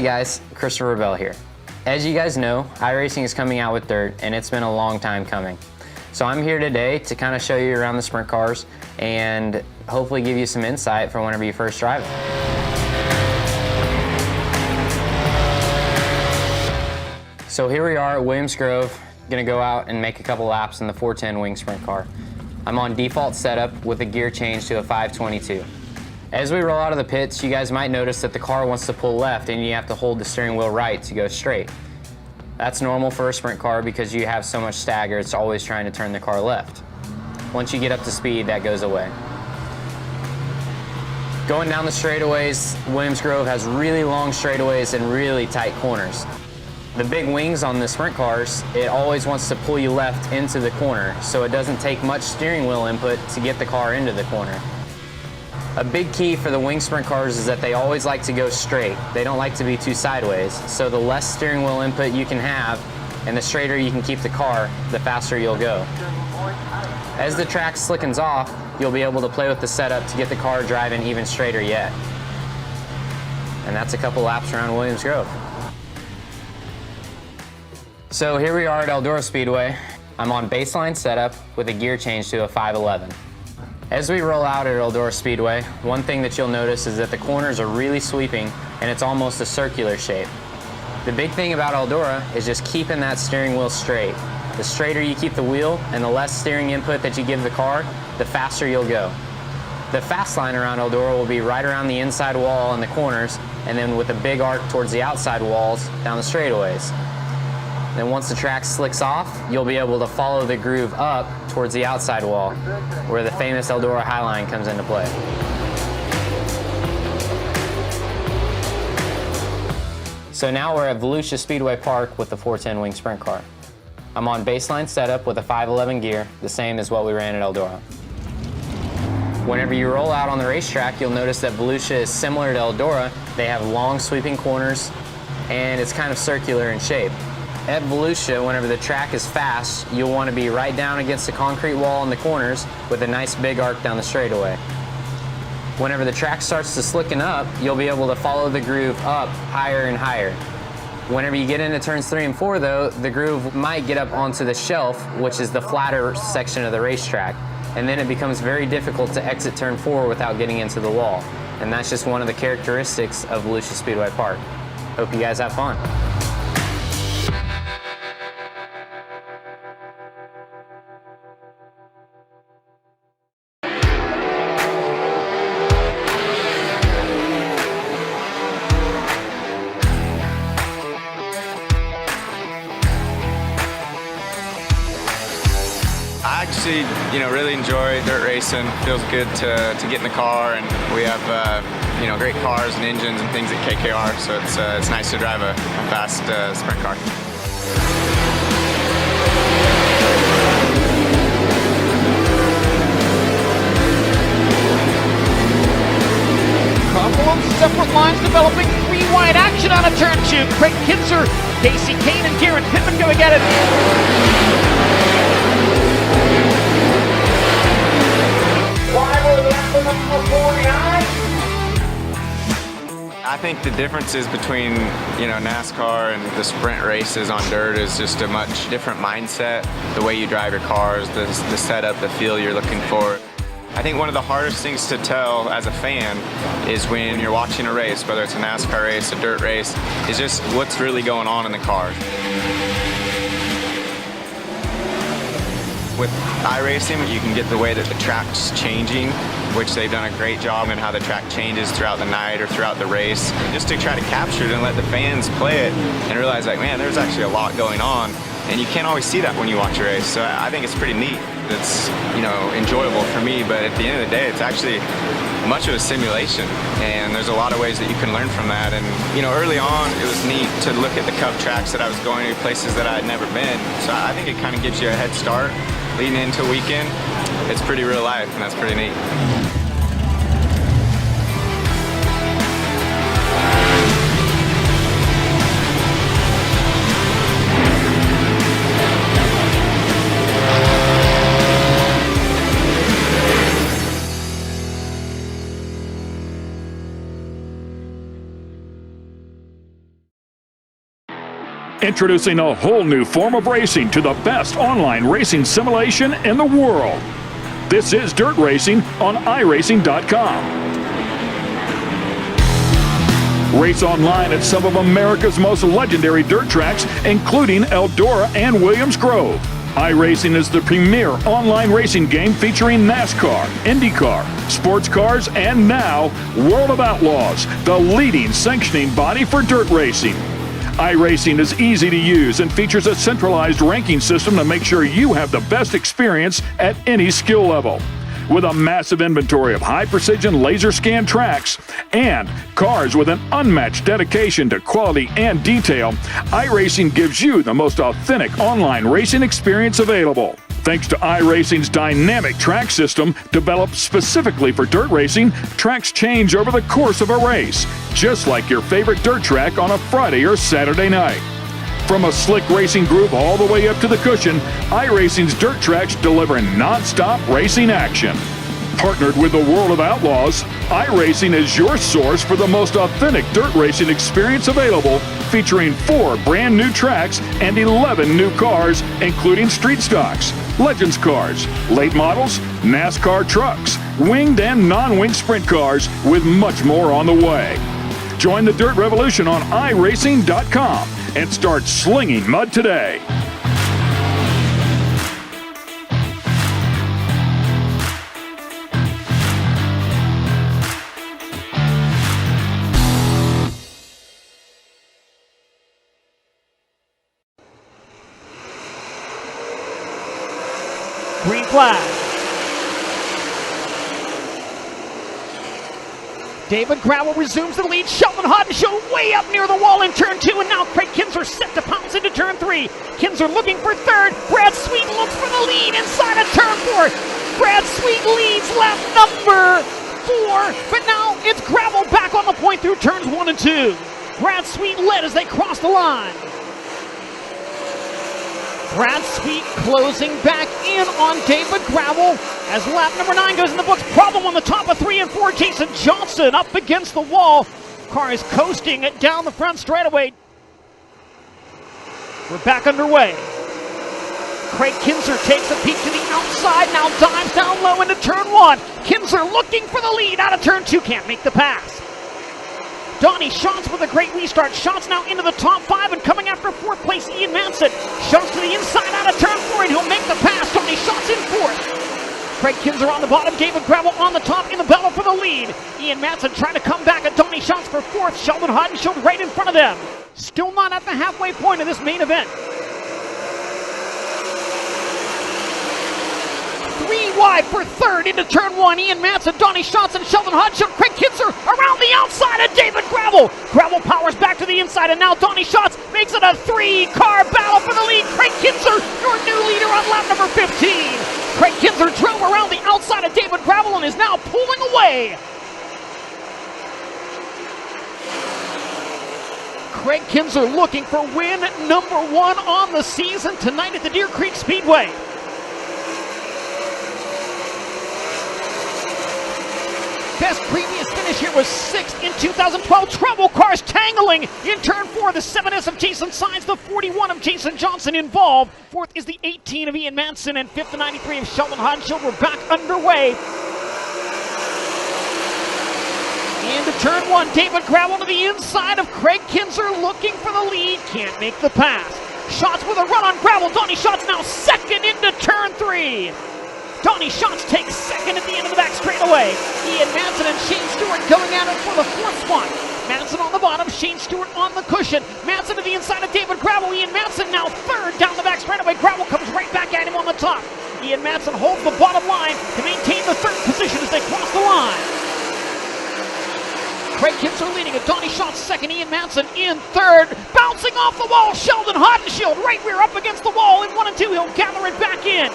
guys, Christopher Bell here. As you guys know, iRacing is coming out with dirt and it's been a long time coming. So I'm here today to kind of show you around the sprint cars and hopefully give you some insight for whenever you first drive it. So here we are at Williams Grove, gonna go out and make a couple laps in the 410 wing sprint car. I'm on default setup with a gear change to a 522. As we roll out of the pits, you guys might notice that the car wants to pull left and you have to hold the steering wheel right to go straight. That's normal for a sprint car because you have so much stagger, it's always trying to turn the car left. Once you get up to speed, that goes away. Going down the straightaways, Williams Grove has really long straightaways and really tight corners. The big wings on the sprint cars, it always wants to pull you left into the corner, so it doesn't take much steering wheel input to get the car into the corner. A big key for the wing sprint cars is that they always like to go straight. They don't like to be too sideways. So the less steering wheel input you can have and the straighter you can keep the car, the faster you'll go. As the track slickens off, you'll be able to play with the setup to get the car driving even straighter yet. And that's a couple laps around Williams Grove. So here we are at Eldora Speedway. I'm on baseline setup with a gear change to a 511. As we roll out at Eldora Speedway, one thing that you'll notice is that the corners are really sweeping and it's almost a circular shape. The big thing about Eldora is just keeping that steering wheel straight. The straighter you keep the wheel and the less steering input that you give the car, the faster you'll go. The fast line around Eldora will be right around the inside wall in the corners and then with a big arc towards the outside walls down the straightaways. Then once the track slicks off, you'll be able to follow the groove up towards the outside wall, where the famous Eldora Highline comes into play. So now we're at Volusia Speedway Park with the 410 wing sprint car. I'm on baseline setup with a 511 gear, the same as what we ran at Eldora. Whenever you roll out on the racetrack, you'll notice that Volusia is similar to Eldora. They have long sweeping corners, and it's kind of circular in shape. At Volusia, whenever the track is fast, you'll want to be right down against the concrete wall in the corners with a nice big arc down the straightaway. Whenever the track starts to slicken up, you'll be able to follow the groove up higher and higher. Whenever you get into turns 3 and 4 though, the groove might get up onto the shelf, which is the flatter section of the racetrack, and then it becomes very difficult to exit turn 4 without getting into the wall. And that's just one of the characteristics of Volusia Speedway Park. Hope you guys have fun. I actually, really enjoy dirt racing. Feels good to get in the car, and we have, great cars and engines and things at KKR, so it's nice to drive a fast sprint car. Couple of separate lines developing, 3 wide action on a turn 2. Craig Kitzer, Casey Kane, and Garrett Pittman going at it. I think the differences between, NASCAR and the sprint races on dirt is just a much different mindset. The way you drive your cars, the setup, the feel you're looking for. I think one of the hardest things to tell as a fan is when you're watching a race, whether it's a NASCAR race, a dirt race, is just what's really going on in the car. With iRacing, you can get the way that the track's changing, which they've done a great job in how the track changes throughout the night or throughout the race, just to try to capture it and let the fans play it and realize, like, man, there's actually a lot going on, and you can't always see that when you watch a race. So I think it's pretty neat. It's, enjoyable for me, but at the end of the day, it's actually much of a simulation, and there's a lot of ways that you can learn from that. And early on, it was neat to look at the Cup tracks that I was going to, places that I had never been. So I think it kind of gives you a head start leading into a weekend. It's pretty real life, and that's pretty neat. Introducing a whole new form of racing to the best online racing simulation in the world. This is Dirt Racing on iRacing.com. Race online at some of America's most legendary dirt tracks, including Eldora and Williams Grove. iRacing is the premier online racing game featuring NASCAR, IndyCar, sports cars, and now World of Outlaws, the leading sanctioning body for dirt racing. iRacing is easy to use and features a centralized ranking system to make sure you have the best experience at any skill level. With a massive inventory of high-precision laser scan tracks and cars with an unmatched dedication to quality and detail, iRacing gives you the most authentic online racing experience available. Thanks to iRacing's dynamic track system, developed specifically for dirt racing, tracks change over the course of a race, just like your favorite dirt track on a Friday or Saturday night. From a slick racing groove all the way up to the cushion, iRacing's dirt tracks deliver non-stop racing action. Partnered with the World of Outlaws, iRacing is your source for the most authentic dirt racing experience available, featuring 4 brand new tracks and 11 new cars, including street stocks, Legends cars, late models, NASCAR trucks, winged and non-winged sprint cars, with much more on the way. Join the Dirt Revolution on iRacing.com and start slinging mud today. Green flag. David Gravel resumes the lead. Sheldon Haudenschild way up near the wall in turn 2, and now Craig Kinzer set to pounce into turn 3. Kinzer looking for third. Brad Sweet looks for the lead inside of turn 4. Brad Sweet leads lap number 4, but now it's Gravel back on the point through turns 1 and 2. Brad Sweet led as they cross the line. Brad Sweet closing back in on David Gravel as lap number 9 goes in the books. Problem on the top of 3 and 4. Jason Johnson up against the wall. Car is coasting it down the front straightaway. We're back underway. Craig Kinzer takes a peek to the outside, now dives down low into turn 1. Kinzer looking for the lead out of turn 2, can't make the pass. Donnie Schatz with a great restart. Schatz now into the top 5 and coming after 4th place Ian Madsen. Schatz to the inside out of turn 4 and he'll make the pass. Donnie Schatz in 4th. Craig Kinzer on the bottom, David Gravel on the top in the battle for the lead. Ian Madsen trying to come back at Donnie Schatz for 4th. Sheldon Haudenschild right in front of them. Still not at the halfway point of this main event. 3 wide for 3rd into turn 1. Ian Madsen, Donnie Schatz, and Sheldon Haudenschild. Craig Kinzer around the outside of David Gravel. Gravel powers back to the inside, and now Donnie Schatz makes it a 3-car battle for the lead. Craig Kinzer, your new leader on lap number 15. Craig Kinzer drove around the outside of David Gravel and is now pulling away. Craig Kinzer looking for win number 1 on the season tonight at the Deer Creek Speedway. Best previous finish here was 6th in 2012. Trouble cars tangling in turn 4. The 7S of Jason Sainz, the 41 of Jason Johnson involved. 4th is the 18 of Ian Madsen, and 5th the 93 of Sheldon Haudenschild. We're back underway. Into turn 1, David Gravel to the inside of Craig Kinzer looking for the lead. Can't make the pass. Schatz with a run on Gravel. Donnie Schatz now 2nd into turn 3. Donnie Schatz takes 2nd at the end of the back straightaway. Ian Madsen and Shane Stewart going at it for the 4th spot. Madsen on the bottom, Shane Stewart on the cushion. Madsen to the inside of David Gravel. Ian Madsen now 3rd down the back straightaway. Gravel comes right back at him on the top. Ian Madsen holds the bottom line to maintain the 3rd position as they cross the line. Craig Kinzer leading it. Donnie Schatz 2nd. Ian Madsen in 3rd. Bouncing off the wall. Sheldon Haudenschild right rear up against the wall in 1 and 2. He'll gather it back in.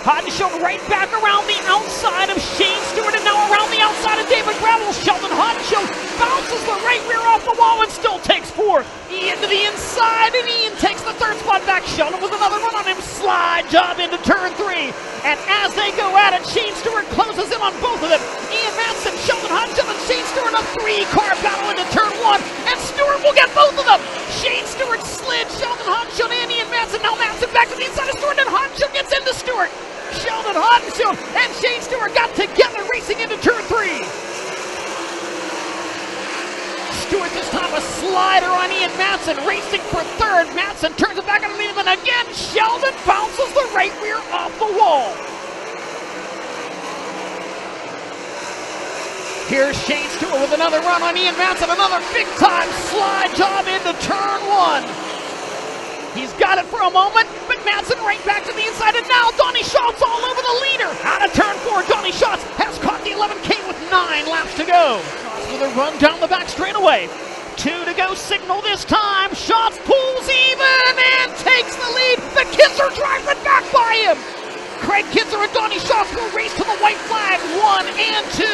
Haudenschild right back around the outside of Shane Stewart and now around the outside of David Gravel. Sheldon Haudenschild bounces the right rear off the wall and still takes 4th. Ian to the inside and Ian takes the 3rd spot back. Sheldon with another run on him. Slide job into turn 3. And as they go at it, Shane Stewart closes in on both of them. Ian Madsen, Sheldon Haudenschild, and Shane Stewart a 3-car battle into turn 1. And Stewart Stewart will get both of them. Shane Stewart slid Sheldon Haudenschild, Andy and Madsen. Now Madsen back to the inside of Stewart, and Haudenschild gets into Stewart. Sheldon Haudenschild and Shane Stewart got together racing into turn 3. Stewart this time a slider on Ian Madsen, racing for third. Madsen turns it back underneath him, and again Sheldon bounces the right rear off the wall. Here's Shane Stewart with another run on Ian Madsen, another big time slide job into turn 1. He's got it for a moment, but Madsen right back to the inside, and now Donnie Schatz all over the leader. Out of turn 4, Donnie Schatz has caught the 11K with 9 laps to go. Schatz with a run down the back straightaway. 2 to go signal this time. Schatz pulls even and takes the lead. The Kinzer drives it back by him. Craig Kinzer and Donnie Schatz will race to the white flag, 1 and 2.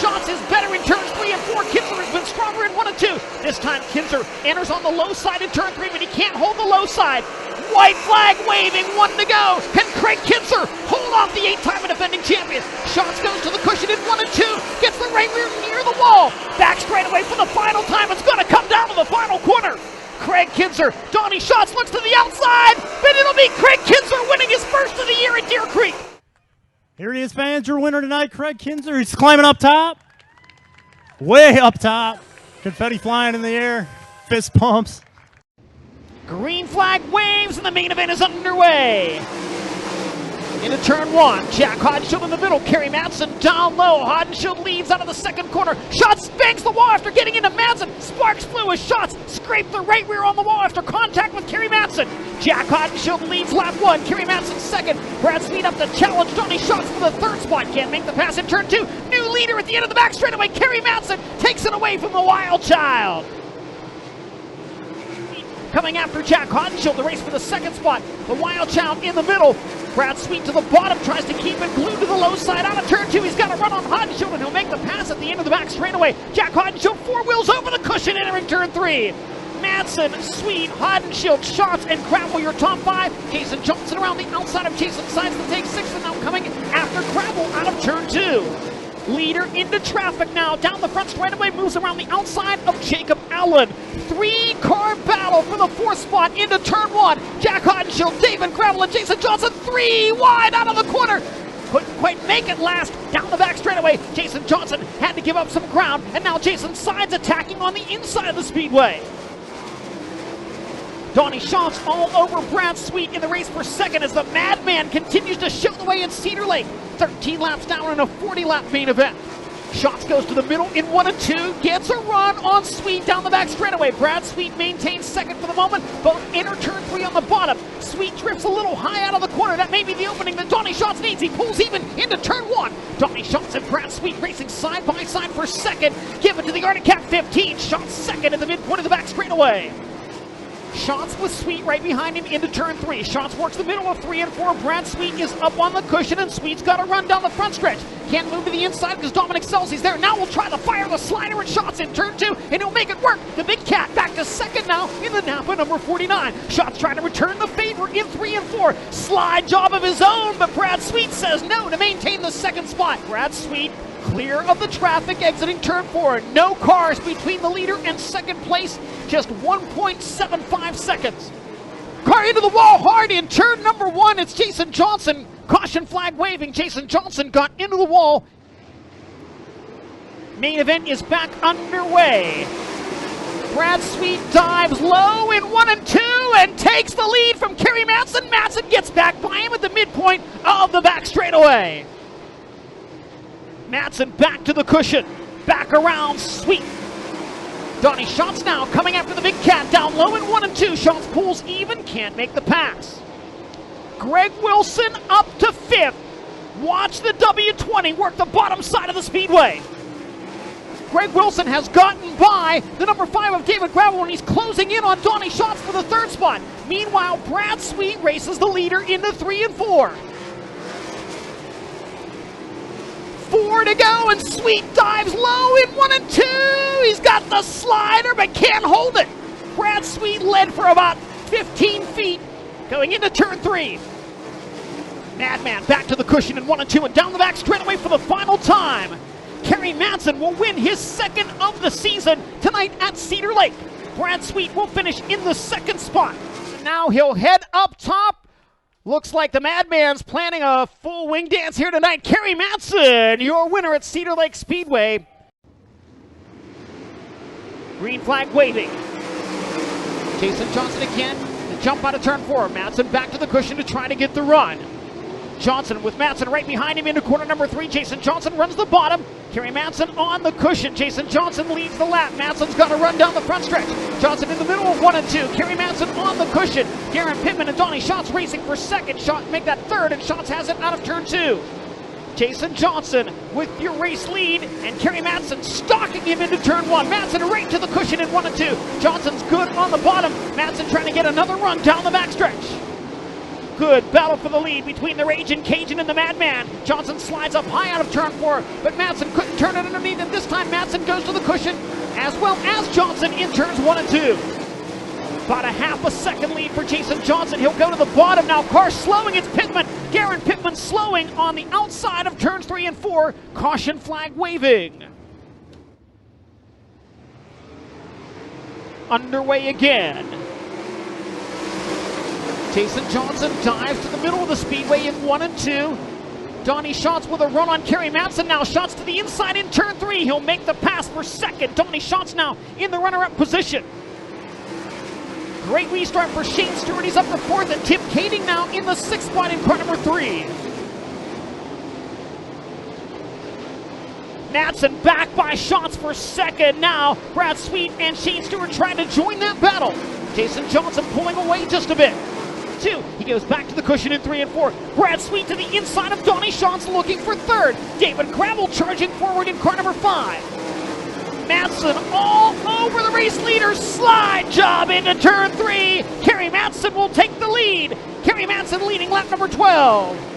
Schatz is better in turns 3 and 4. Kinzer has been stronger in 1 and 2. This time Kinzer enters on the low side in turn 3, but he can't hold the low side. White flag waving, 1 to go. Can Craig Kinzer hold off the 8-time defending champion? Schatz goes to the cushion in 1 and 2. Gets the right rear near the wall. Back straightaway for the final time. It's going to come down to the final corner. Craig Kinzer, Donnie Schatz looks to the outside, but it'll be Craig Kinzer winning his first of the year at Deer Creek. Here he is, fans. Your winner tonight, Craig Kinzer. He's climbing up top. Way up top. Confetti flying in the air. Fist pumps. Green flag waves and the main event is underway. Into turn 1, Jack Haudenschild in the middle, Kerry Madsen down low. Haudenschild leads out of the second corner. Schatz bangs the wall after getting into Madsen. Sparks flew as Schatz scraped the right rear on the wall after contact with Kerry Madsen. Jack Haudenschild leads lap 1, Kerry Madsen second. Brad Sweet up to challenge Donnie Schatz for the third spot. Can't make the pass in turn 2. New leader at the end of the back straightaway. Kerry Madsen takes it away from the Wild Child. Coming after Jack Haudenschild, the race for the second spot. The Wild Child in the middle. Brad Sweet to the bottom, tries to keep it glued to the low side. Out of turn 2, he's got a run on Haudenschild, and he'll make the pass at the end of the back straightaway. Jack Haudenschild, 4 wheels over the cushion, entering turn 3. Madsen, Sweet, Haudenschild, Schatz, and Gravel, your top 5. Jason Johnson around the outside of Jason Sides to take 6th, and now coming after Gravel out of turn 2. Leader into traffic now, down the front straightaway, moves around the outside of Jacob Allen. 3-car battle for the 4th spot into turn 1. Jack Haudenschild, David Gravel, and Jason Johnson 3 wide out of the corner. Couldn't quite make it last. Down the back straightaway, Jason Johnson had to give up some ground, and now Jason Sides attacking on the inside of the speedway. Donnie Schatz all over Brad Sweet in the race for second as the Madman continues to show the way in Cedar Lake. 13 laps down in a 40-lap main event. Schatz goes to the middle in 1 and 2, gets a run on Sweet down the back straightaway. Brad Sweet maintains second for the moment. Both enter turn 3 on the bottom. Sweet drifts a little high out of the corner. That may be the opening that Donnie Schatz needs. He pulls even into turn 1. Donnie Schatz and Brad Sweet racing side by side for second. Give it to the Arctic Cat 15. Schatz second at the midpoint of the back straightaway. Schatz with Sweet right behind him into turn 3. Schatz works the middle of 3 and 4. Brad Sweet is up on the cushion, and Sweet's got to run down the front stretch. Can't move to the inside because Dominic Selsey's there. Now we'll try to fire the slider at Schatz in turn 2, and he'll make it work. The Big Cat back to second now in the Napa number 49. Schatz trying to return the favor in 3 and 4. Slide job of his own, but Brad Sweet says no to maintain the second spot. Brad Sweet clear of the traffic exiting turn 4. No cars between the leader and second place. Just 1.75 seconds. Car into the wall hard in turn number 1. It's Jason Johnson. Caution flag waving. Jason Johnson got into the wall. Main event is back underway. Brad Sweet dives low in 1 and 2 and takes the lead from Kerry Madsen. Madsen gets back by him at the midpoint of the back straightaway. Madsen back to the cushion. Back around Sweet. Donnie Schatz now coming after the Big Cat down low in 1 and 2. Schatz pulls even, can't make the pass. Greg Wilson up to 5th. Watch the W20 work the bottom side of the speedway. Greg Wilson has gotten by the number 5 of David Gravel, and he's closing in on Donnie Schatz for the 3rd spot. Meanwhile, Brad Sweet races the leader into 3 and 4. 4 to go, and Sweet dives low in 1 and 2. He's got the slider, but can't hold it. Brad Sweet led for about 15 feet going into turn 3. Madman back to the cushion in 1 and 2, and down the back straightaway for the final time. Kerry Madsen will win his second of the season tonight at Cedar Lake. Brad Sweet will finish in the second spot. Now he'll head up top. Looks like the Madman's planning a full wing dance here tonight. Kerry Matson, your winner at Cedar Lake Speedway. Green flag waving. Jason Johnson again. The jump out of turn 4. Matson back to the cushion to try to get the run. Johnson with Matson right behind him into corner number 3. Jason Johnson runs the bottom. Kerry Matson on the cushion. Jason Johnson leads the lap. Matson's got to run down the front stretch. Johnson in the middle of 1 and 2. Kerry Matson on the cushion. Garen Pittman and Donnie Schatz racing for second. Schatz make that third, and Schatz has it out of turn 2. Jason Johnson with your race lead, and Kerry Matson stalking him into turn 1. Matson right to the cushion in 1 and 2. Johnson's good on the bottom. Matson trying to get another run down the backstretch. Good battle for the lead between the Raging Cajun and the Madman. Johnson slides up high out of turn 4, but Matson couldn't turn it underneath, and this time Matson goes to the cushion, as well as Johnson in turns 1 and 2. About a half a second lead for Jason Johnson. He'll go to the bottom now. Car slowing, it's Pittman. Garen Pittman slowing on the outside of turns 3 and 4. Caution flag waving. Underway again. Jason Johnson dives to the middle of the speedway in 1 and 2. Donnie Schatz with a run on Kerry Matson now. Schatz to the inside in turn 3. He'll make the pass for second. Donnie Schatz now in the runner-up position. Great restart for Shane Stewart. He's up to 4th, and Tim Kading now in the 6th spot in car number 3. Matson back by Schatz for second now. Brad Sweet and Shane Stewart trying to join that battle. Jason Johnson pulling away just a bit. 2. He goes back to the cushion in 3 and 4. Brad Sweet to the inside of Donnie Schatz looking for third. David Gravel charging forward in car number 5. Matson all over the race leader. Slide job into turn 3. Kerry Matson will take the lead. Kerry Matson leading lap number 12.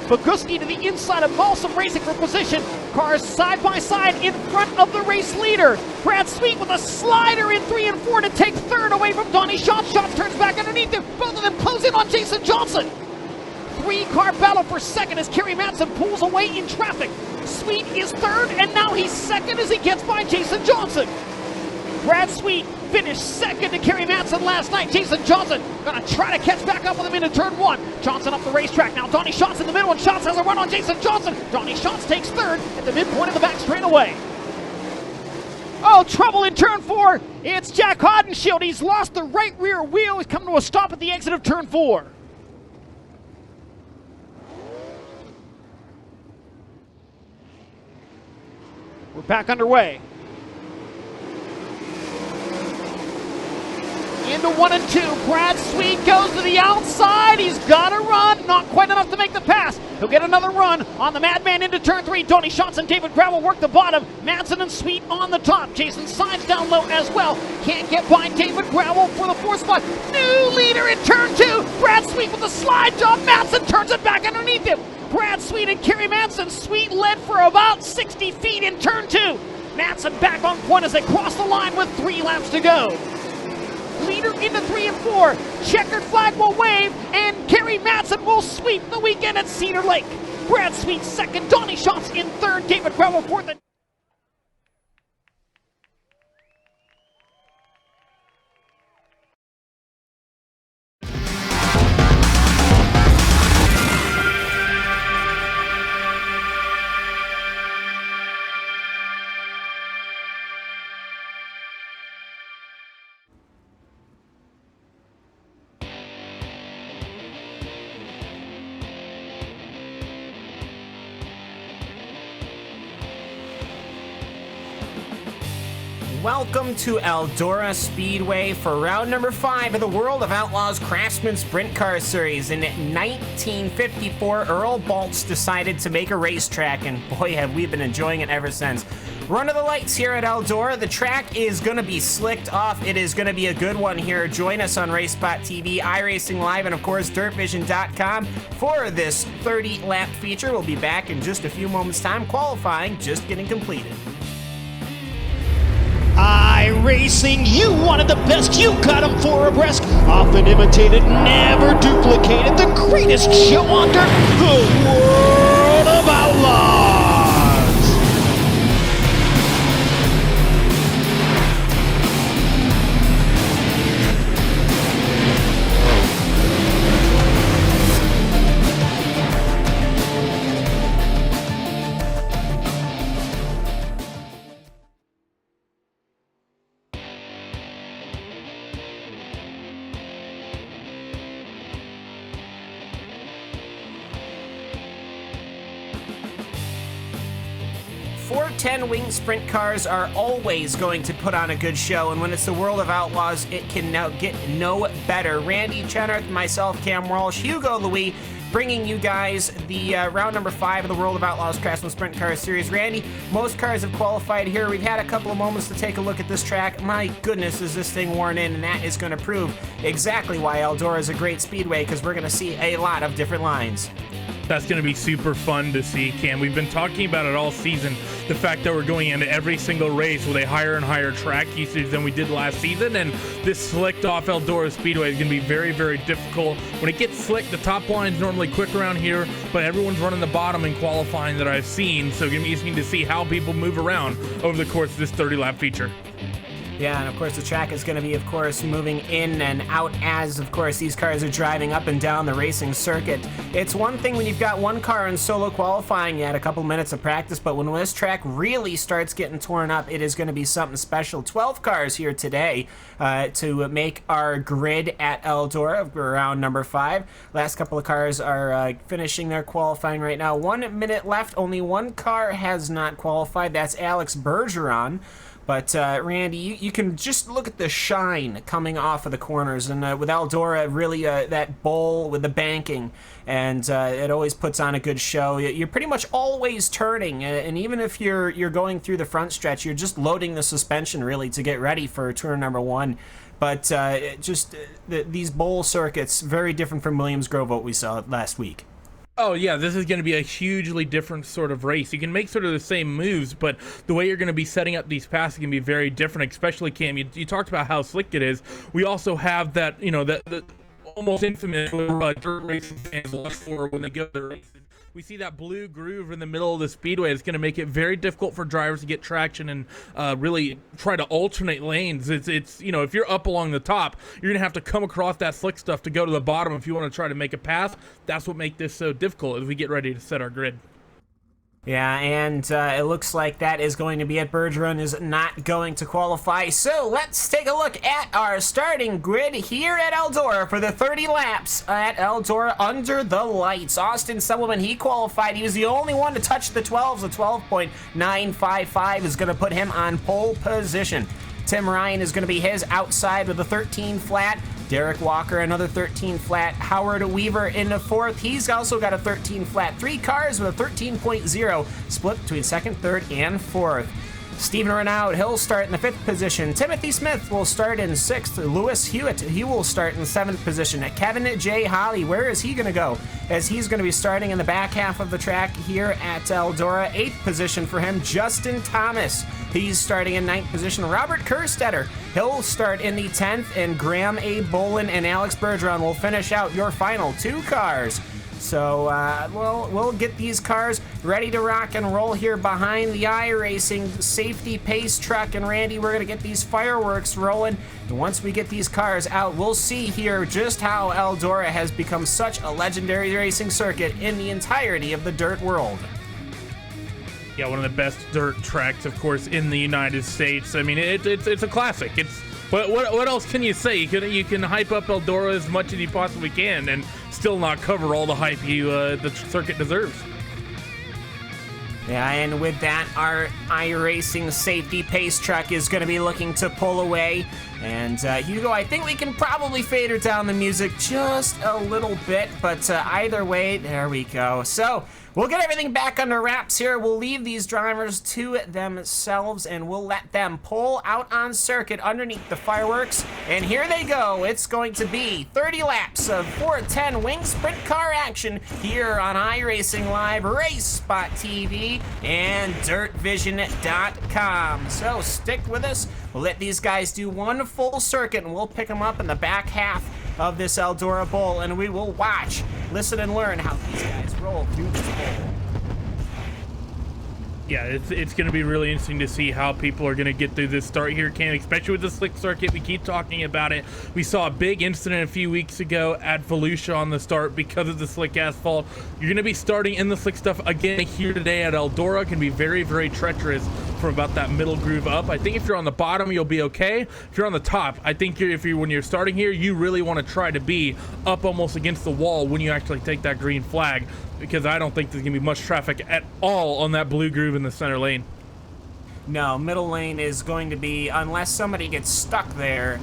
Boguski to the inside of Malsum racing for position. Cars side by side in front of the race leader. Brad Sweet with a slider in 3 and 4 to take third away from Donnie Schatz. Schatz turns back underneath him. Both of them close in on Jason Johnson. 3-car battle for second as Kerry Matson pulls away in traffic. Sweet is third, and now he's second as he gets by Jason Johnson. Brad Sweet finished second to Kerry Matson last night. Jason Johnson gonna try to catch back up with him into turn 1. Johnson up the racetrack now. Donnie Schatz in the middle, and Schatz has a run on Jason Johnson. Donnie Schatz takes third at the midpoint of the back straightaway. Oh, trouble in turn 4. It's Jack Hodenshield. He's lost the right rear wheel. He's coming to a stop at the exit of turn 4. We're back underway. Into 1 and 2. Brad Sweet goes to the outside. He's got to run. Not quite enough to make the pass. He'll get another run on the Madman into turn 3. Donnie Schatz and David Gravel work the bottom. Matson and Sweet on the top. Jason sides down low as well. Can't get by David Gravel for the 4th spot. New leader in turn 2. Brad Sweet with the slide job. Matson turns it back underneath him. Brad Sweet and Kerry Matson. Sweet led for about 60 feet in turn 2. Matson back on point as they cross the line with 3 laps to go. Leader into 3 and 4. Checkered flag will wave, and Kerry Matson will sweep the weekend at Cedar Lake. Brad Sweet second, Donnie Schatz in third, David Gravel 4th. Welcome to Eldora Speedway for round number 5 of the World of Outlaws Craftsman Sprint Car Series. In 1954, Earl Baltz decided to make a racetrack, and boy, have we been enjoying it ever since. Run of the lights here at Eldora. The track is going to be slicked off. It is going to be a good one here. Join us on RaceSpot TV, iRacing Live, and of course, DirtVision.com for this 30-lap feature. We'll be back in just a few moments' time. Qualifying just getting completed. iRacing, you wanted the best, you got them 4 abreast. Often imitated, never duplicated. The greatest show on dirt, the World of Outlaws. 410 wing sprint cars are always going to put on a good show, and when it's the World of Outlaws, it can now get no better. Randy Chenarth, myself, Cam Walsh, Hugo Louis, bringing you guys the round number 5 of the World of Outlaws Craftsman Sprint Car Series. Randy, most cars have qualified here. We've had a couple of moments to take a look at this track. My goodness, is this thing worn in, and that is going to prove exactly why Eldora is a great speedway, because we're going to see a lot of different lines. That's going to be super fun to see, Cam. We've been talking about it all season, the fact that we're going into every single race with a higher and higher track usage than we did last season, and this slicked off Eldora Speedway is going to be very, very difficult. When it gets slick, the top line's normally quick around here, but everyone's running the bottom in qualifying that I've seen, so it's going to be interesting to see how people move around over the course of this 30-lap feature. Yeah, and of course the track is going to be, of course, moving in and out as, of course, these cars are driving up and down the racing circuit. It's one thing when you've got one car in solo qualifying, you had a couple minutes of practice, but when this track really starts getting torn up, it is going to be something special. 12 cars here today to make our grid at Eldora, round number 5. Last couple of cars are finishing their qualifying right now. 1 minute left. Only one car has not qualified. That's Alex Bergeron. But, Randy, you can just look at the shine coming off of the corners. And with Eldora, really that bowl with the banking, and it always puts on a good show. You're pretty much always turning. And even if you're going through the front stretch, you're just loading the suspension, really, to get ready for turn number 1. But these bowl circuits, very different from Williams Grove, what we saw last week. Oh, yeah, this is going to be a hugely different sort of race. You can make sort of the same moves, but the way you're going to be setting up these passes can be very different, especially, Cam, you talked about how slick it is. We also have that, that almost infamous dirt racing fans look for when they go to the races. We see that blue groove in the middle of the speedway. It's going to make it very difficult for drivers to get traction and really try to alternate lanes. It's if you're up along the top, you're going to have to come across that slick stuff to go to the bottom if you want to try to make a pass. That's what makes this so difficult as we get ready to set our grid. Yeah, and it looks like that is going to be it. Bergeron is not going to qualify. So let's take a look at our starting grid here at Eldora for the 30 laps at Eldora under the lights. Austin Suppleman, he qualified. He was the only one to touch the 12s. The 12.955 is going to put him on pole position. Tim Ryan is going to be his outside with a 13 flat. Derek Walker, another 13 flat. Howard Weaver in the 4th. He's also got a 13 flat. 3 cars with a 13.0 split between 2nd, 3rd, and 4th. Stephen Renaud, he'll start in the 5th position. Timothy Smith will start in 6th. Lewis Hewitt, he will start in 7th position. Kevin J. Holly, where is he going to go? As he's going to be starting in the back half of the track here at Eldora. 8th position for him. Justin Thomas, he's starting in 9th position. Robert Kerstetter, he'll start in the 10th. And Graham A. Bolin and Alex Bergeron will finish out your final 2 cars. So, we'll get these cars ready to rock and roll here behind the iRacing safety pace truck. And Randy, we're going to get these fireworks rolling. And once we get these cars out, we'll see here just how Eldora has become such a legendary racing circuit in the entirety of the dirt world. Yeah, one of the best dirt tracks, of course, in the United States. I mean, it's a classic. What else can you say? You can hype up Eldora as much as you possibly can and still not cover all the hype the circuit deserves. Yeah, and with that, our iRacing safety pace truck is going to be looking to pull away. And Hugo, I think we can probably fader down the music just a little bit, but either way, there we go. So we'll get everything back under wraps here. We'll leave these drivers to themselves, and we'll let them pull out on circuit underneath the fireworks. And here they go. It's going to be 30 laps of 410 wing sprint car action here on iRacing Live, Race Spot TV, and DirtVision.com. So stick with us. We'll let these guys do one full circuit, and we'll pick them up in the back half of this Eldora Bowl, and we will watch, listen, and learn how these guys roll through this bowl. Yeah, it's going to be really interesting to see how people are going to get through this start here, Cam, especially with the slick circuit. We keep talking about it. We saw a big incident a few weeks ago at Volusia on the start because of the slick asphalt. You're going to be starting in the slick stuff again here today at Eldora. It can be very, very treacherous from about that middle groove up. I think if you're on the bottom, you'll be okay. If you're on the top, I think when you're starting here, you really want to try to be up almost against the wall when you actually take that green flag, because I don't think there's going to be much traffic at all on that blue groove in the center lane. No, middle lane is going to be, unless somebody gets stuck there,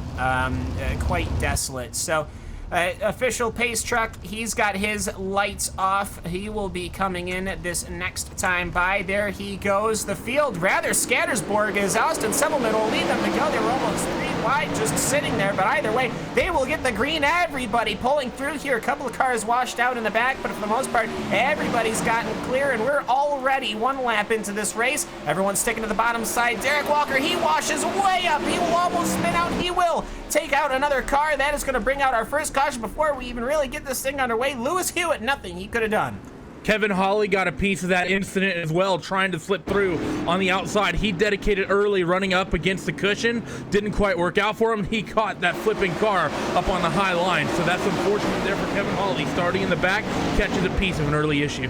quite desolate. So, official pace truck, he's got his lights off. He will be coming in this next time by. There he goes. The field rather scattersborg as Austin Semmelman will lead them to go. They were almost 3 wide just sitting there, but either way, they will get the green. Everybody pulling through here. A couple of cars washed out in the back, but for the most part, everybody's gotten clear, and we're already 1 lap into this race. Everyone's sticking to the bottom side. Derek Walker, he washes way up. He will almost spin out. He will take out another car. That is going to bring out our first caution before we even really get this thing underway. Lewis Hewitt, nothing he could have done. Kevin Hawley got a piece of that incident as well, trying to slip through on the outside. He dedicated early, running up against the cushion. Didn't quite work out for him. He caught that flipping car up on the high line. So that's unfortunate there for Kevin Hawley. Starting in the back, catches a piece of an early issue.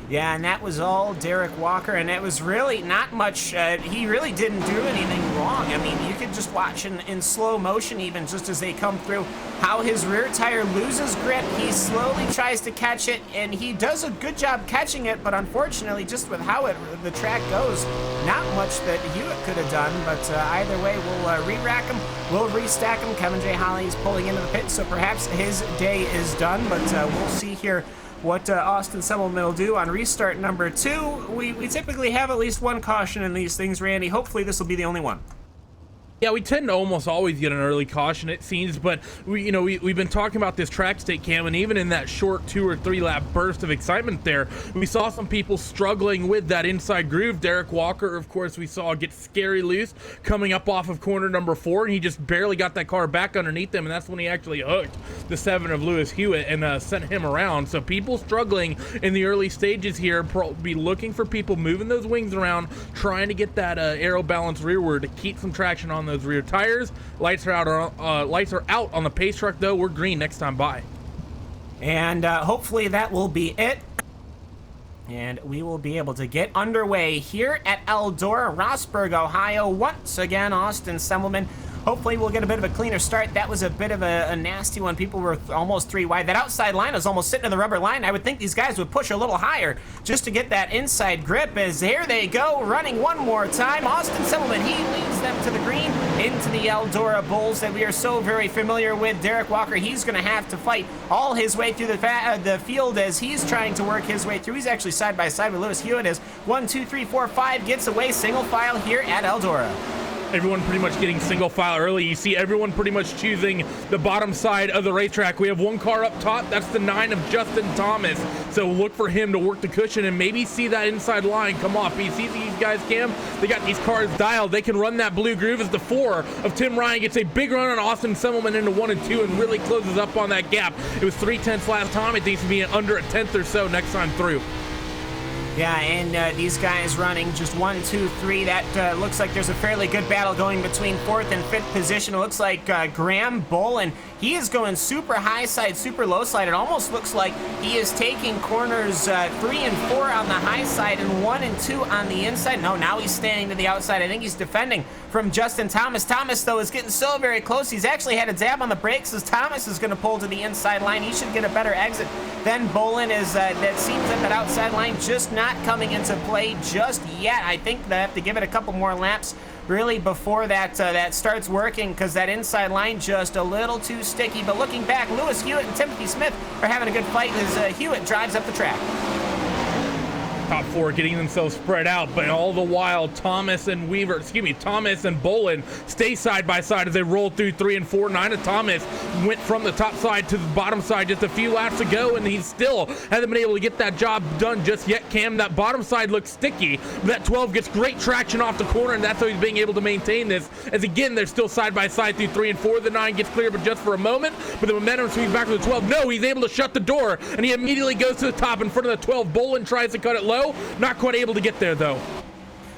Yeah, and that was all Derek Walker, and it was really not much. He really didn't do anything wrong. I mean, you could just watch in slow motion, even just as they come through, how his rear tire loses grip. He slowly tries to catch it, and he does a good job catching it, but unfortunately, just with how the track goes, not much that Hewitt could have done. But either way, we'll re-rack him, we'll restack him. Kevin J. Hawley is pulling into the pit, so perhaps his day is done, but we'll see here what Austin Semmelman will do on restart number 2. We typically have at least 1 caution in these things, Randy. Hopefully this will be the only one. Yeah, we tend to almost always get an early caution, it seems, but we've been talking about this track state, Cam, and even in that short 2 or 3 lap burst of excitement there, we saw some people struggling with that inside groove. Derek Walker, of course, we saw get scary loose coming up off of corner number 4, and he just barely got that car back underneath him, and that's when he actually hooked the 7 of Lewis Hewitt and sent him around. So people struggling in the early stages here, be looking for people moving those wings around, trying to get that aero balance rearward to keep some traction on those rear tires. Lights are out on the pace truck, though. We're green next time by. And hopefully that will be it. And we will be able to get underway here at Eldora, Rossburg, Ohio. Once again, Austin Semmelman. Hopefully we'll get a bit of a cleaner start. That was a bit of a nasty one. People were almost 3 wide. That outside line was almost sitting in the rubber line. I would think these guys would push a little higher just to get that inside grip. As here they go, running one more time. Austin Semmelman, he leads them to the green, into the Eldora Bulls that we are so very familiar with. Derek Walker, he's going to have to fight all his way through the field as he's trying to work his way through. He's actually side by side with Lewis Hewitt as 1, 2, 3, 4, 5 gets away single file here at Eldora. Everyone pretty much getting single file early. You see everyone pretty much choosing the bottom side of the racetrack. We have 1 car up top. That's the 9 of Justin Thomas. So look for him to work the cushion and maybe see that inside line come off. But you see these guys, Cam, they got these cars dialed. They can run that blue groove as the 4 of Tim Ryan gets a big run on Austin Semmelman into 1 and 2 and really closes up on that gap. It was 3/10 last time. It needs to be under a 10th or so next time through. Yeah, and these guys running just 1, 2, 3. That looks like there's a fairly good battle going between 4th and 5th position. It looks like Graham Bolin, he is going super high side, super low side. It almost looks like he is taking corners 3 and 4 on the high side and 1 and 2 on the inside. No, now he's staying to the outside. I think he's defending from Justin Thomas. Thomas, though, is getting so very close. He's actually had a dab on the brakes as Thomas is going to pull to the inside line. He should get a better exit than Bolin is. That seems at that outside line just not coming into play just yet. I think they have to give it a couple more laps really before that starts working, because that inside line just a little too sticky. But looking back, Lewis Hewitt and Timothy Smith are having a good fight as Hewitt drives up the track. Top 4 getting themselves spread out, but all the while Thomas and Bolin stay side by side as they roll through 3 and 4. 9 of Thomas went from the top side to the bottom side just a few laps ago, and he still hasn't been able to get that job done just yet, Cam. That bottom side looks sticky, but that 12 gets great traction off the corner, and that's how he's being able to maintain this. As again, they're still side by side through 3 and 4. The 9 gets clear, but just for a moment, but the momentum swings back to the 12. No, he's able to shut the door, and he immediately goes to the top in front of the 12. Bolin tries to cut it low. Not quite able to get there, though.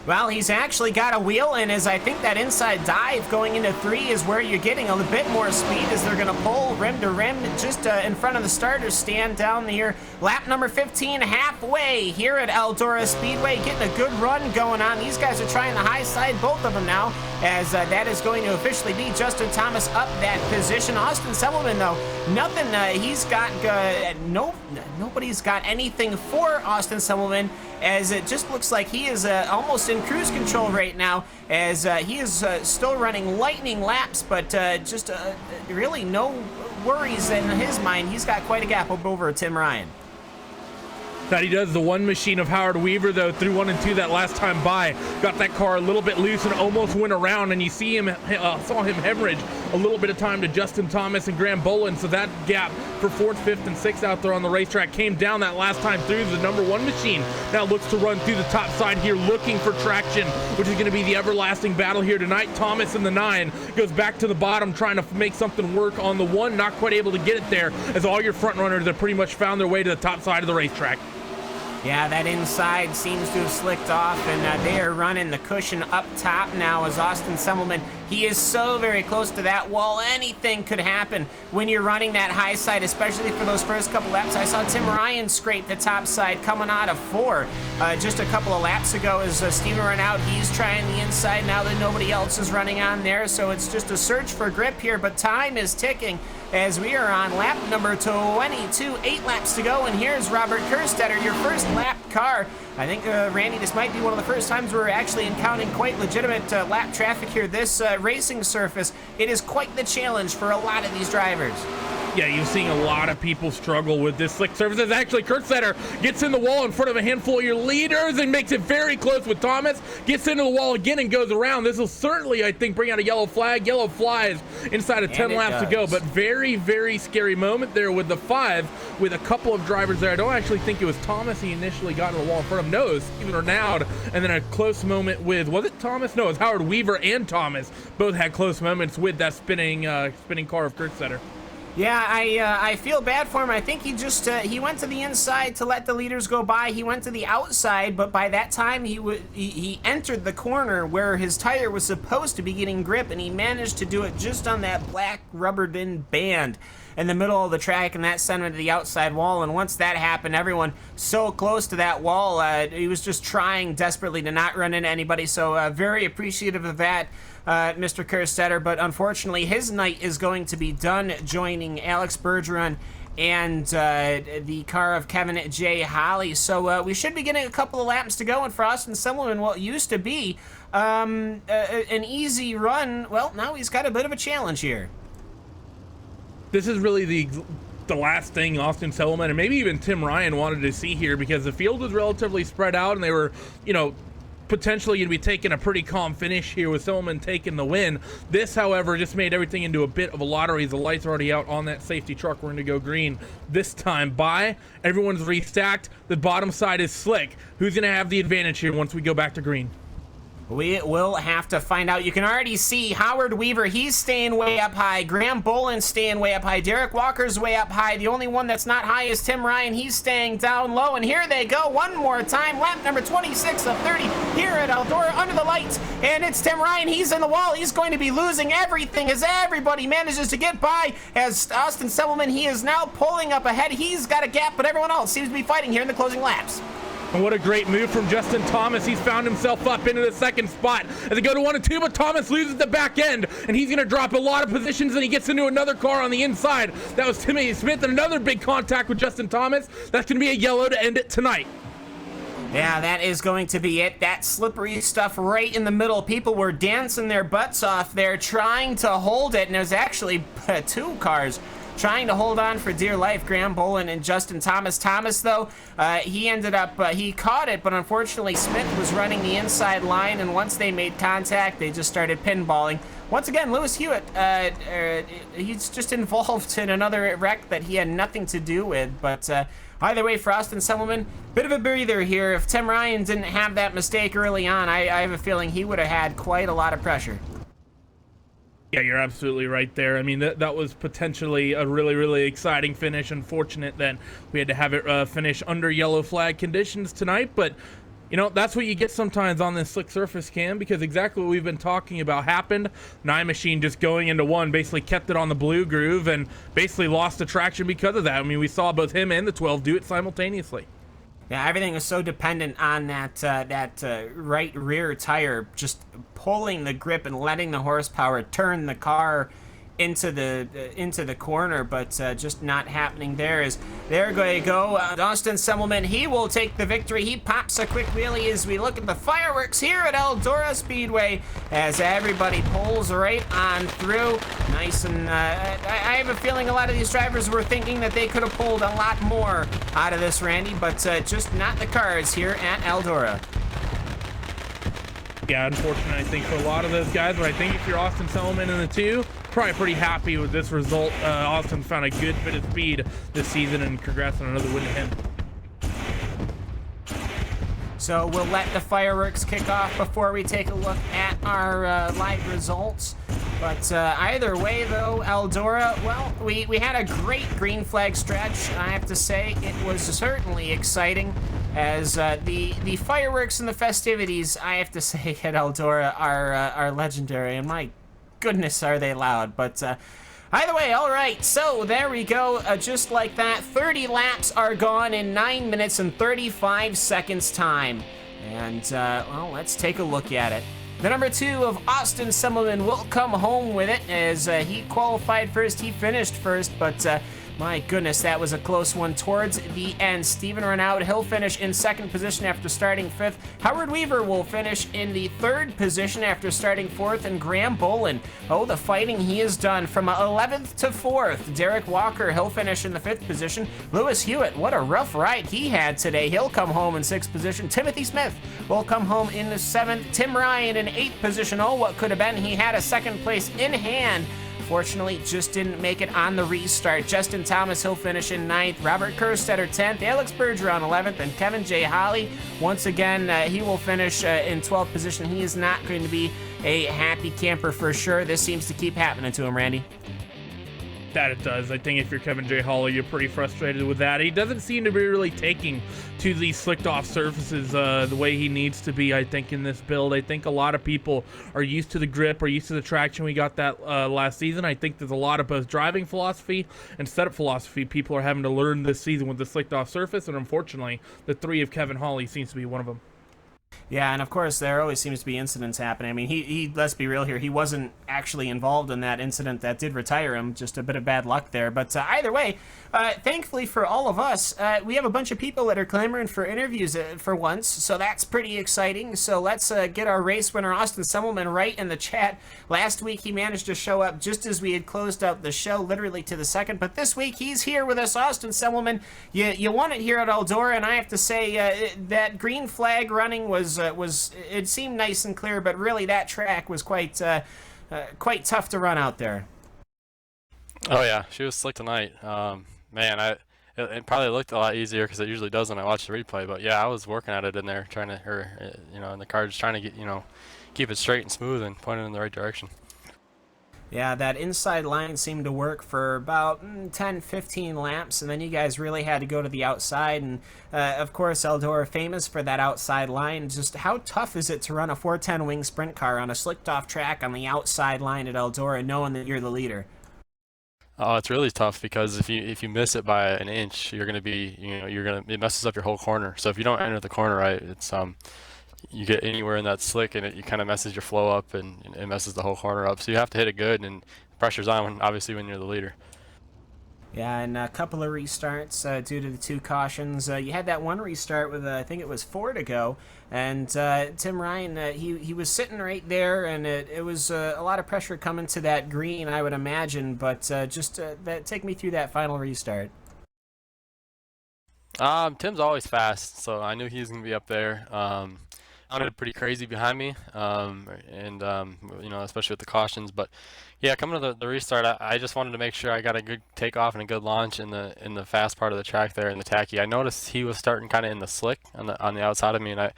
Well, he's actually got a wheel in, as I think that inside dive going into 3 is where you're getting a bit more speed, as they're going to pull rim to rim just in front of the starters stand down here. Lap number 15 halfway here at Eldora Speedway, getting a good run going on. These guys are trying the high side, both of them now. as that is going to officially be Justin Thomas up that position. Austin Semmelman, though, nothing. He's got nobody's got anything for Austin Semmelman, as it just looks like he is almost in cruise control right now, as he is still running lightning laps, but just really no worries in his mind. He's got quite a gap up over Tim Ryan. That he does. The one machine of Howard Weaver, though, through 1 and 2 that last time by, got that car a little bit loose and almost went around, and you see him, saw him hemorrhage a little bit of time to Justin Thomas and Graham Boland, so that gap for 4th, 5th, and 6th out there on the racetrack came down that last time through. The number 1 machine now looks to run through the top side here, looking for traction, which is going to be the everlasting battle here tonight. Thomas in the 9 goes back to the bottom, trying to make something work on the 1, not quite able to get it there, as all your front runners have pretty much found their way to the top side of the racetrack. Yeah, that inside seems to have slicked off, and they are running the cushion up top now as Austin Semmelman. He is so very close to that wall. Anything could happen when you're running that high side, especially for those first couple laps. I saw Tim Ryan scrape the top side coming out of 4 just a couple of laps ago as Steven ran out. He's trying the inside now that nobody else is running on there, so it's just a search for grip here, but time is ticking as we are on lap number 22, 8 laps to go, and here's Robert Kerstetter, your first lap car. I think, Randy, this might be one of the first times we're actually encountering quite legitimate lap traffic here. This racing surface, it is quite the challenge for a lot of these drivers. Yeah, you're seeing a lot of people struggle with this slick surface. As actually Kerstetter gets in the wall in front of a handful of your leaders and makes it very close with Thomas. Gets into the wall again and goes around. This will certainly, I think, bring out a yellow flag. Yellow flies inside of 10 laps to go. But very, very scary moment there with the 5 with a couple of drivers there. I don't actually think it was Thomas he initially got in the wall in front of. No, it was Steven Renaud. And then a close moment with, was it Thomas? No, it was Howard Weaver and Thomas. Both had close moments with that spinning car of Kerstetter. Yeah, I feel bad for him. I think he just he went to the inside to let the leaders go by. He went to the outside, but by that time he entered the corner where his tire was supposed to be getting grip, and he managed to do it just on that black rubbered-in band in the middle of the track, and that sent him to the outside wall. And once that happened, everyone so close to that wall, he was just trying desperately to not run into anybody. So very appreciative of that, Mr. Kerstetter, but unfortunately his night is going to be done joining Alex Bergeron and the car of Kevin J. Holly. So we should be getting a couple of laps to go, and for Austin Semmelman, what used to be an easy run, well, now he's got a bit of a challenge here. This is really the last thing Austin Semmelman and maybe even Tim Ryan wanted to see here, because the field was relatively spread out and they were, potentially going to be taking a pretty calm finish here with Semmelman taking the win. This, however, just made everything into a bit of a lottery. The lights are already out on that safety truck. We're going to go green this time by. Everyone's restacked. The bottom side is slick. Who's going to have the advantage here once we go back to green? We will have to find out. You can already see Howard Weaver, he's staying way up high. Graham Boland's staying way up high. Derek Walker's way up high. The only one that's not high is Tim Ryan. He's staying down low. And here they go one more time. Lap number 26 of 30 here at Eldora under the lights. And it's Tim Ryan. He's in the wall. He's going to be losing everything as everybody manages to get by. As Austin Semmelman, he is now pulling up ahead. He's got a gap, but everyone else seems to be fighting here in the closing laps. And what a great move from Justin Thomas. He's found himself up into the second spot as they go to 1 and 2, but Thomas loses the back end, and he's going to drop a lot of positions, and he gets into another car on the inside. That was Timothy Smith, and another big contact with Justin Thomas. That's going to be a yellow to end it tonight. Yeah, that is going to be it. That slippery stuff right in the middle. People were dancing their butts off there trying to hold it, and there's actually 2 cars trying to hold on for dear life, Graham Boland and Justin Thomas. Thomas, though, he ended up, he caught it, but unfortunately Smith was running the inside line, and once they made contact, they just started pinballing. Once again, Lewis Hewitt, he's just involved in another wreck that he had nothing to do with, but either way, for Austin Semmelman, bit of a breather here. If Tim Ryan didn't have that mistake early on, I have a feeling he would have had quite a lot of pressure. Yeah, you're absolutely right there. I mean, that was potentially a really, really exciting finish. Unfortunate that we had to have it finish under yellow flag conditions tonight. But, that's what you get sometimes on this slick surface, Cam, because exactly what we've been talking about happened. 9 Machine just going into 1 basically kept it on the blue groove and basically lost the traction because of that. I mean, we saw both him and the 12 do it simultaneously. Yeah, everything was so dependent on that right rear tire, just pulling the grip and letting the horsepower turn the car into the corner, but just not happening there. As they're going to go, Austin Semmelman, he will take the victory. He pops a quick wheelie as we look at the fireworks here at Eldora Speedway as everybody pulls right on through. Nice, and I have a feeling a lot of these drivers were thinking that they could have pulled a lot more out of this, Randy, but just not the cards here at Eldora. Yeah, unfortunate, I think, for a lot of those guys, but I think if you're Austin Selman in the 2, probably pretty happy with this result. Austin found a good bit of speed this season, and congrats on another win to him. So we'll let the fireworks kick off before we take a look at our live results. But either way, though, Eldora, well, we had a great green flag stretch. I have to say, it was certainly exciting. As the fireworks and the festivities, I have to say, at Eldora are legendary, and my goodness, are they loud. But either way, all right, so there we go. Just like that, 30 laps are gone in 9 minutes and 35 seconds time. And, well, let's take a look at it. The number 2 of Austin Semmelman will come home with it as he qualified first. He finished first, but my goodness, that was a close one towards the end. Steven Renaud, he'll finish in 2nd position after starting 5th. Howard Weaver will finish in the 3rd position after starting 4th. And Graham Bolin, oh, the fighting he has done from 11th to 4th. Derek Walker, he'll finish in the 5th position. Lewis Hewitt, what a rough ride he had today. He'll come home in 6th position. Timothy Smith will come home in the 7th. Tim Ryan in 8th position. Oh, what could have been. He had a 2nd place in hand. Fortunately, just didn't make it on the restart. Justin Thomas, he'll finish in 9th. Robert Kerstetter, 10th. Alex Bergeron, 11th. And Kevin J. Holly, once again, he will finish in 12th position. He is not going to be a happy camper for sure. This seems to keep happening to him, Randy. That it does. I think if you're Kevin J. Hawley, you're pretty frustrated with that. He doesn't seem to be really taking to these slicked off surfaces the way he needs to be, I think, in this build. I think a lot of people are used to the grip or used to the traction. We got that last season. I think there's a lot of both driving philosophy and setup philosophy people are having to learn this season with the slicked off surface, and unfortunately, the 3 of Kevin Hawley seems to be one of them. Yeah, and of course, there always seems to be incidents happening. I mean, he let's be real here, he wasn't actually involved in that incident that did retire him, just a bit of bad luck there. But either way, thankfully for all of us, we have a bunch of people that are clamoring for interviews for once, so that's pretty exciting. So let's get our race winner, Austin Semmelman, right in the chat. Last week, he managed to show up just as we had closed out the show, literally to the second. But this week, he's here with us. Austin Semmelman, you won it here at Eldora, and I have to say that green flag running was it seemed nice and clear, but really that track was quite tough to run out there. Oh yeah, she was slick tonight. Man, it probably looked a lot easier because it usually does when I watch the replay. But yeah, I was working at it in there, trying to, in the car, just trying to get, keep it straight and smooth and point it in the right direction. Yeah, that inside line seemed to work for about 10, 15 laps, and then you guys really had to go to the outside. And, of course, Eldora famous for that outside line. Just how tough is it to run a 410 wing sprint car on a slicked-off track on the outside line at Eldora, knowing that you're the leader? Oh, it's really tough because if you miss it by an inch, you're gonna be, it messes up your whole corner. So if you don't enter the corner right, it's you get anywhere in that slick and it kind of messes your flow up and it messes the whole corner up. So you have to hit it good, and pressure's on obviously when you're the leader. Yeah, and a couple of restarts due to the 2 cautions. You had that one restart with, I think it was 4 to go, and Tim Ryan, he was sitting right there, and it was a lot of pressure coming to that green, I would imagine, but just take me through that final restart. Tim's always fast, so I knew he was going to be up there. Sounded pretty crazy behind me, and especially with the cautions. But yeah, coming to the restart, I just wanted to make sure I got a good takeoff and a good launch in the fast part of the track there in the tacky. I noticed he was starting kind of in the slick on the outside of me, and that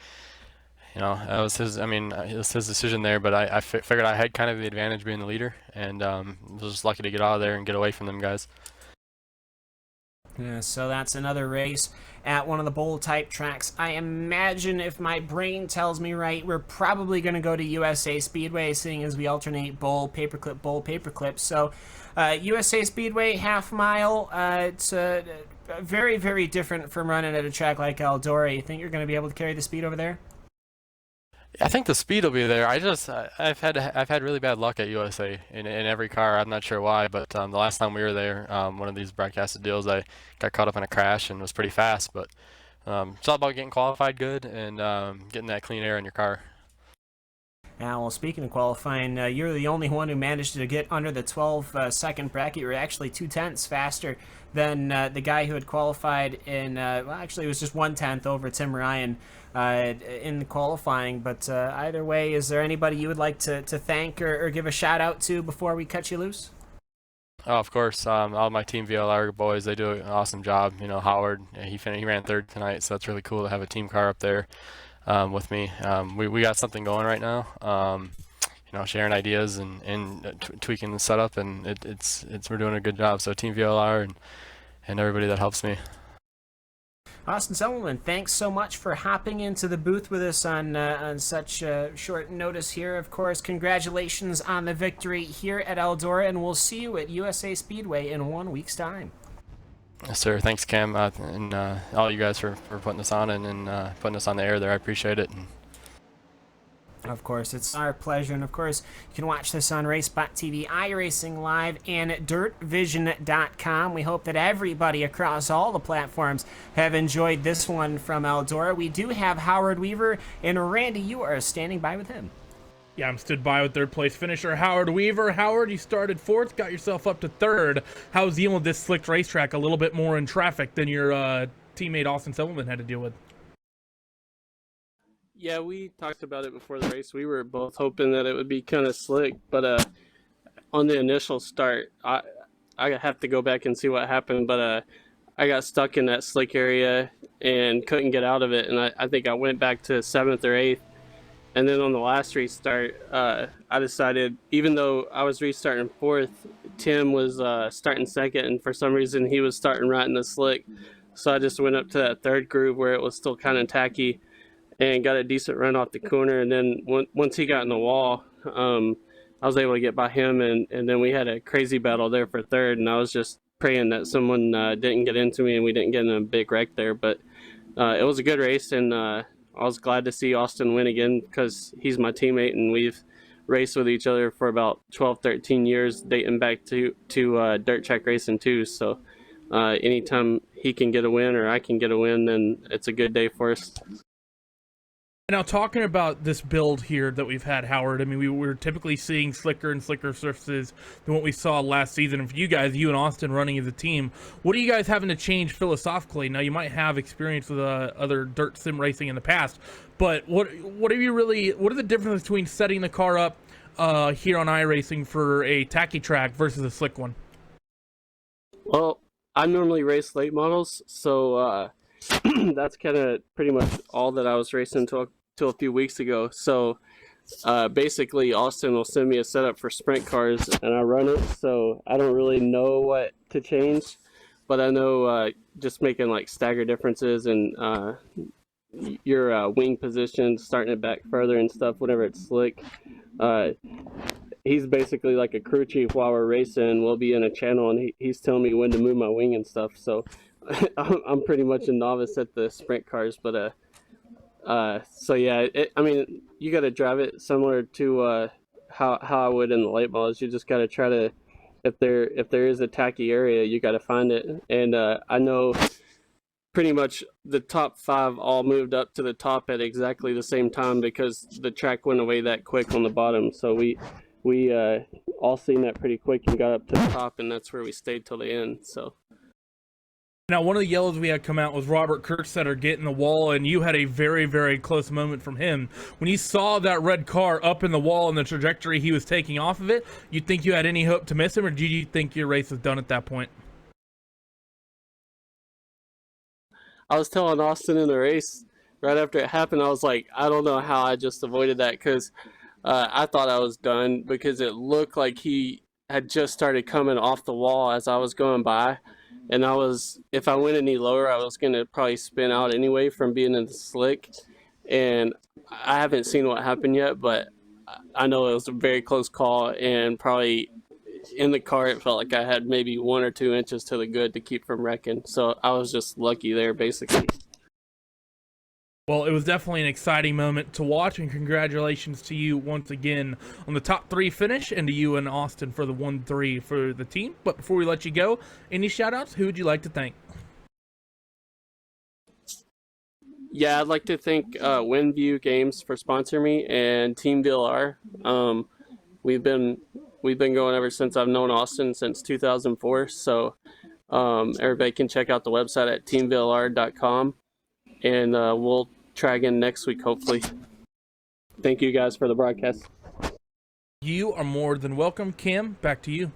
was his. I mean, it was his decision there. But I figured I had kind of the advantage being the leader, and was just lucky to get out of there and get away from them guys. Yeah, so that's another race at one of the bowl type tracks. I imagine, if my brain tells me right, we're probably going to go to USA Speedway, seeing as we alternate bowl, paperclip, bowl, paperclip. So USA Speedway half mile. It's very, very different from running at a track like Eldora. You think you're going to be able to carry the speed over there? I think the speed will be there. I've had really bad luck at USA in every car. I'm not sure why, but the last time we were there, one of these broadcasted deals, I got caught up in a crash and was pretty fast. But it's all about getting qualified good and getting that clean air in your car. Now, well, speaking of qualifying, you're the only one who managed to get under the 12-second bracket. You were actually 0.2 faster than the guy who had qualified in, well, actually, it was just 1/10 over Tim Ryan in the qualifying. But either way, is there anybody you would like to thank or give a shout-out to before we cut you loose? Oh, of course, all my Team VLR boys, they do an awesome job. You know, Howard, he ran third tonight, so it's really cool to have a team car up there with me. We got something going right now. You know, sharing ideas and tweaking the setup, and we're doing a good job. So Team VLR and everybody that helps me. Austin Sullivan, thanks so much for hopping into the booth with us on such short notice here. Of course, congratulations on the victory here at Eldora, and we'll see you at USA Speedway in 1 week's time. Yes, sir. Thanks, Cam, and all you guys for putting us on and putting us on the air there. I appreciate it. Of course, it's our pleasure. And of course, you can watch this on RaceBot TV, iRacing Live, and DirtVision.com. We hope that everybody across all the platforms have enjoyed this one from Eldora. We do have Howard Weaver, and Randy, you are standing by with him. Yeah, I'm stood by with third place finisher Howard Weaver. Howard, you started fourth, got yourself up to third. How was dealing with this slick racetrack? A little bit more in traffic than your teammate Austin Sullivan had to deal with. Yeah, we talked about it before the race. We were both hoping that it would be kind of slick, but on the initial start, I have to go back and see what happened, but I got stuck in that slick area and couldn't get out of it, and I think I went back to 7th or 8th. And then on the last restart, I decided, even though I was restarting 4th, Tim was starting 2nd, and for some reason he was starting right in the slick. So I just went up to that 3rd groove where it was still kind of tacky and got a decent run off the corner. And then once he got in the wall, I was able to get by him, and then we had a crazy battle there for 3rd, and I was just praying that someone didn't get into me and we didn't get in a big wreck there. But it was a good race, and I was glad to see Austin win again because he's my teammate, and we've raced with each other for about 12, 13 years, dating back to dirt track racing too. So anytime he can get a win or I can get a win, then it's a good day for us. Now, talking about this build here that we've had, Howard, I mean, we're typically seeing slicker and slicker surfaces than what we saw last season. And for you guys, you and Austin running as a team, what are you guys having to change philosophically? Now, you might have experience with other dirt sim racing in the past, but what are the differences between setting the car up here on iRacing for a tacky track versus a slick one? Well, I normally race late models, so that's kind of pretty much all that I was racing till a few weeks ago. So basically Austin will send me a setup for sprint cars and I run it, so I don't really know what to change, but I know just making like stagger differences and your wing position, starting it back further and stuff whenever it's slick. He's basically like a crew chief while we're racing. We'll be in a channel and he's telling me when to move my wing and stuff, so I'm pretty much a novice at the sprint cars, but so yeah, I mean, you got to drive it similar to how I would in the late models. You just got to try to, if there is a tacky area, you got to find it. And I know pretty much the top 5 all moved up to the top at exactly the same time because the track went away that quick on the bottom. So we all seen that pretty quick and got up to the top, and that's where we stayed till the end. So. Now, one of the yellows we had come out was Robert Kurtsetter getting the wall, and you had a very, very close moment from him. When you saw that red car up in the wall and the trajectory he was taking off of it, you think you had any hope to miss him, or did you think your race was done at that point? I was telling Austin in the race right after it happened, I was like, I don't know how I just avoided that, because I thought I was done because it looked like he had just started coming off the wall as I was going by. And if I went any lower, I was going to probably spin out anyway from being in the slick. And I haven't seen what happened yet, but I know it was a very close call, and probably in the car, it felt like I had maybe 1 or 2 inches to the good to keep from wrecking. So I was just lucky there, basically. Well, it was definitely an exciting moment to watch, and congratulations to you once again on the top 3 finish, and to you and Austin for the 1-3 for the team. But before we let you go, any shout-outs? Who would you like to thank? Yeah, I'd like to thank WinView Games for sponsoring me, and Team VLR. We've been going ever since I've known Austin, since 2004. So everybody can check out the website at teamvlr.com, and we'll try again next week, hopefully. Thank you guys for the broadcast. You are more than welcome. Cam, back to you.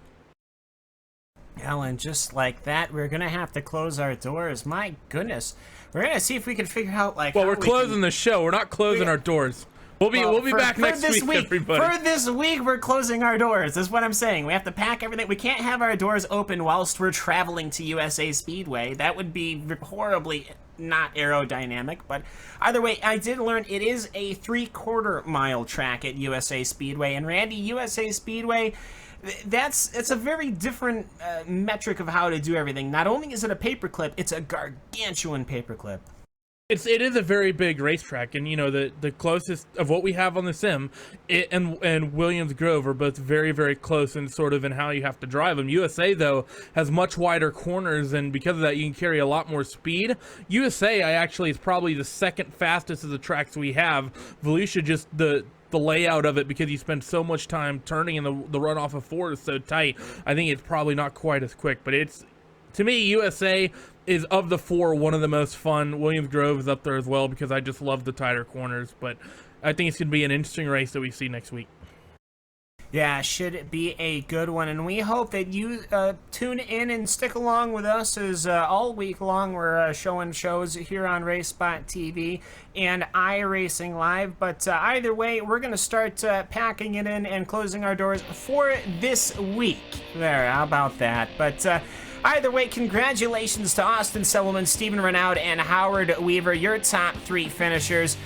Alan, just like that, we're gonna have to close our doors. My goodness, we're gonna see if we can figure out like. Well, we're closing the show. We're not closing our doors. We'll be back next week, everybody. For this week, we're closing our doors. That's what I'm saying. We have to pack everything. We can't have our doors open whilst we're traveling to USA Speedway. That would be horribly not aerodynamic. But either way, I did learn it is a 3/4 mile track at USA Speedway. And Randy, USA Speedway, it's a very different metric of how to do everything. Not only is it a paperclip, it's a gargantuan paperclip. It is a very big racetrack, and you know the closest of what we have on the sim, and Williams Grove are both very, very close in sort of in how you have to drive them. USA though has much wider corners, and because of that you can carry a lot more speed. USA actually is probably the second fastest of the tracks we have. Volusia, just the layout of it, because you spend so much time turning and the runoff of 4 is so tight, I think it's probably not quite as quick. But it's, to me, USA is, of the 4, one of the most fun. Williams Grove is up there as well because I just love the tighter corners. But I think it's going to be an interesting race that we see next week. Yeah, should be a good one, and we hope that you tune in and stick along with us as all week long we're showing shows here on RaceSpot TV and iRacing Live. But either way, we're going to start packing it in and closing our doors for this week. There, how about that? But either way, congratulations to Austin Selleman, Stephen Renaud, and Howard Weaver, your top 3 finishers.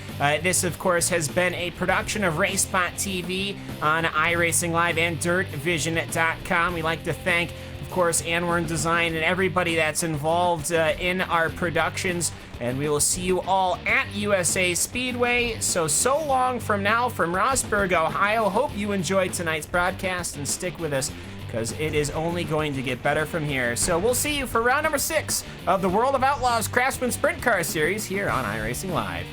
This, of course, has been a production of RaceSpot TV on iRacing Live and DirtVision.com. We'd like to thank, of course, Anwern Design and everybody that's involved in our productions. And we will see you all at USA Speedway. So long from now from Rossburg, Ohio. Hope you enjoyed tonight's broadcast and stick with us, because it is only going to get better from here. So we'll see you for round number 6 of the World of Outlaws Craftsman Sprint Car Series here on iRacing Live.